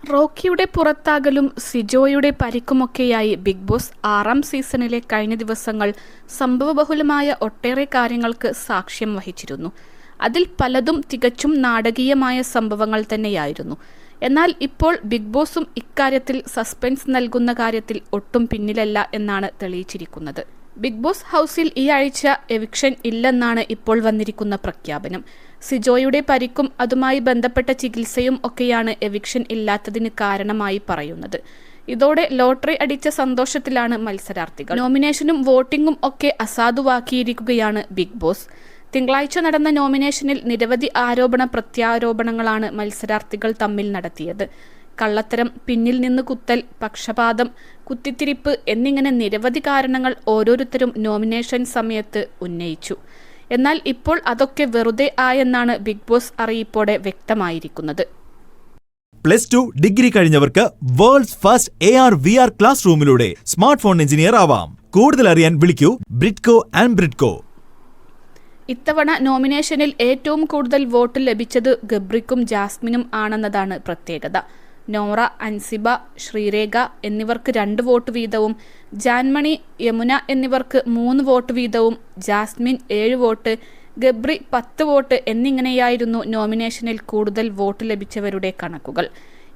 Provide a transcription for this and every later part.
റോക്കിയുടെ പുറത്താകലും സിജോയുടെ പരിക്കുമൊക്കെയായി big boss 6ാം സീസണിലെ കഴിഞ്ഞ ദിവസങ്ങൾ സംഭവബഹുലമായ ഒട്ടേറെ കാര്യങ്ങൾക്ക് സാക്ഷ്യം വഹിച്ചിരുന്നു. അതിൽ പലതും തികച്ചും നാടകീയമായ സംഭവങ്ങൾ തന്നെയായിരുന്നു. എന്നാൽ ഇപ്പോൾ ബിഗ് ബോസും ഇക്കാര്യത്തിൽ സസ്പെൻസ് നൽകുന്ന കാര്യത്തിൽ ഒട്ടും പിന്നിലല്ല എന്നാണ് തെളിയിച്ചിരിക്കുന്നത്. ബിഗ് ബോസ് ഹൗസിൽ ഈ ആഴ്ച എവിക്ഷൻ ഇല്ലെന്നാണ് ഇപ്പോൾ വന്നിരിക്കുന്ന പ്രഖ്യാപനം. സിജോയുടെ പരിക്കും അതുമായി ബന്ധപ്പെട്ട ചികിത്സയും ഒക്കെയാണ് എവിക്ഷൻ ഇല്ലാത്തതിന് കാരണമായി പറയുന്നത്. ഇതോടെ ലോട്ടറി അടിച്ച സന്തോഷത്തിലാണ് മത്സരാർത്ഥികൾ. നോമിനേഷനും വോട്ടിംഗും ഒക്കെ അസാധുവാക്കിയിരിക്കുകയാണ് ബിഗ് ബോസ്. തിങ്കളാഴ്ച നടന്ന നോമിനേഷനിൽ നിരവധി ആരോപണ പ്രത്യാരോപണങ്ങളാണ് മത്സരാർത്ഥികൾ തമ്മിൽ നടത്തിയത്. കള്ളത്തരം, പിന്നിൽ നിന്ന് കുത്തൽ, പക്ഷപാതം, കുത്തിത്തിരിപ്പ് എന്നിങ്ങനെ നിരവധി കാരണങ്ങൾ ഓരോരുത്തരും നോമിനേഷൻ സമയത്ത് ഉന്നയിച്ചു. എന്നാൽ ഇപ്പോൾ അതൊക്കെ വെറുതെ ആയെന്നാണ് ബിഗ് ബോസ് അറിയിപ്പോടെ വ്യക്തമായിരിക്കുന്നത്. +2 ഡിഗ്രി കഴിഞ്ഞവർക്ക് വേൾഡ്സ് ഫസ്റ്റ് AR/VR ക്ലാസ് റൂമിലൂടെ സ്മാർട്ട് ഫോൺ എഞ്ചിനീയർ ആവാം. കൂടുതൽ അറിയാൻ വിളിക്കൂ ബ്രിഡ്കോ ആൻഡ് ബ്രിഡ്കോ. ഇത്തവണ നോമിനേഷനിൽ ഏറ്റവും കൂടുതൽ വോട്ട് ലഭിച്ചത് ഗബ്രിക്കും ജാസ്മിനും ആണെന്നതാണ് പ്രത്യേകത. നോറ, അൻസിബ, ശ്രീരേഖ എന്നിവർക്ക് 2 വോട്ട് വീതവും, ജാൻമണി, യമുന എന്നിവർക്ക് 3 വോട്ട് വീതവും, ജാസ്മിൻ 7 വോട്ട്, ഗബ്രി 10 വോട്ട് എന്നിങ്ങനെയായിരുന്നു നോമിനേഷനിൽ കൂടുതൽ വോട്ട് ലഭിച്ചവരുടെ കണക്കുകൾ.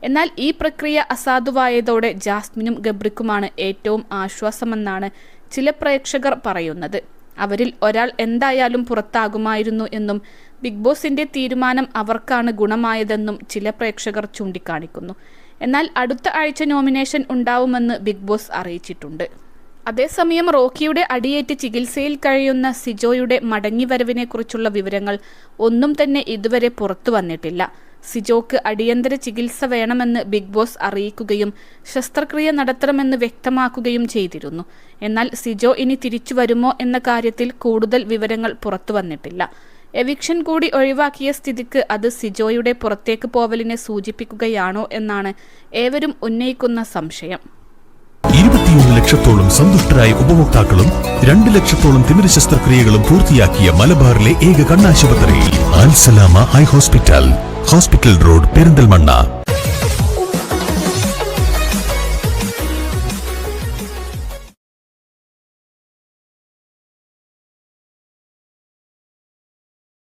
എന്നാൽ ഈ പ്രക്രിയ അസാധുവായതോടെ ജാസ്മിനും ഗബ്രിക്കുമാണ് ഏറ്റവും ആശ്വാസമെന്നാണ് ചില പ്രേക്ഷകർ പറയുന്നത്. അവരിൽ ഒരാൾ എന്തായാലും പുറത്താകുമായിരുന്നു എന്നും ബിഗ് ബോസിന്റെ തീരുമാനം അവർക്കാണ് ഗുണമായതെന്നും ചില പ്രേക്ഷകർ ചൂണ്ടിക്കാണിക്കുന്നു. എന്നാൽ അടുത്ത ആഴ്ച നോമിനേഷൻ ഉണ്ടാവുമെന്ന് ബിഗ് ബോസ് അറിയിച്ചിട്ടുണ്ട്. അതേസമയം റോക്കിയുടെ അടിയേറ്റ് ചികിത്സയിൽ കഴിയുന്ന സിജോയുടെ മടങ്ങിവരവിനെക്കുറിച്ചുള്ള വിവരങ്ങൾ ഒന്നും തന്നെ ഇതുവരെ പുറത്തു വന്നിട്ടില്ല. സിജോക്ക് അടിയന്തര ചികിത്സ വേണമെന്ന് ബിഗ് ബോസ് അറിയിക്കുകയും ശസ്ത്രക്രിയ നടത്തണമെന്ന് വ്യക്തമാക്കുകയും ചെയ്തിരുന്നു. എന്നാൽ സിജോ ഇനി തിരിച്ചു വരുമോ എന്ന കാര്യത്തിൽ കൂടുതൽ വിവരങ്ങൾ പുറത്തു വന്നിട്ടില്ല. എവിക്ഷൻ കൂടി ഒഴിവാക്കിയ സ്ഥിതിക്ക് അത് സിജോയുടെ പുറത്തേക്ക് പോവലിനെ സൂചിപ്പിക്കുകയാണോ എന്നാണ് ഏവരും ഉന്നയിക്കുന്ന സംശയം. 21 ലക്ഷത്തോളം സന്തുഷ്ടരായ ഉപഭോക്താക്കളും 2 ലക്ഷത്തോളം തിമിര ശസ്ത്രക്രിയകളും പൂർത്തിയാക്കിയ മലബാറിലെ ഏക കണ്ണാശുപത്രി അൽ സലാമ ഹൈ ഹോസ്പിറ്റൽ റോഡ്, പെരിന്തൽമണ്ണ.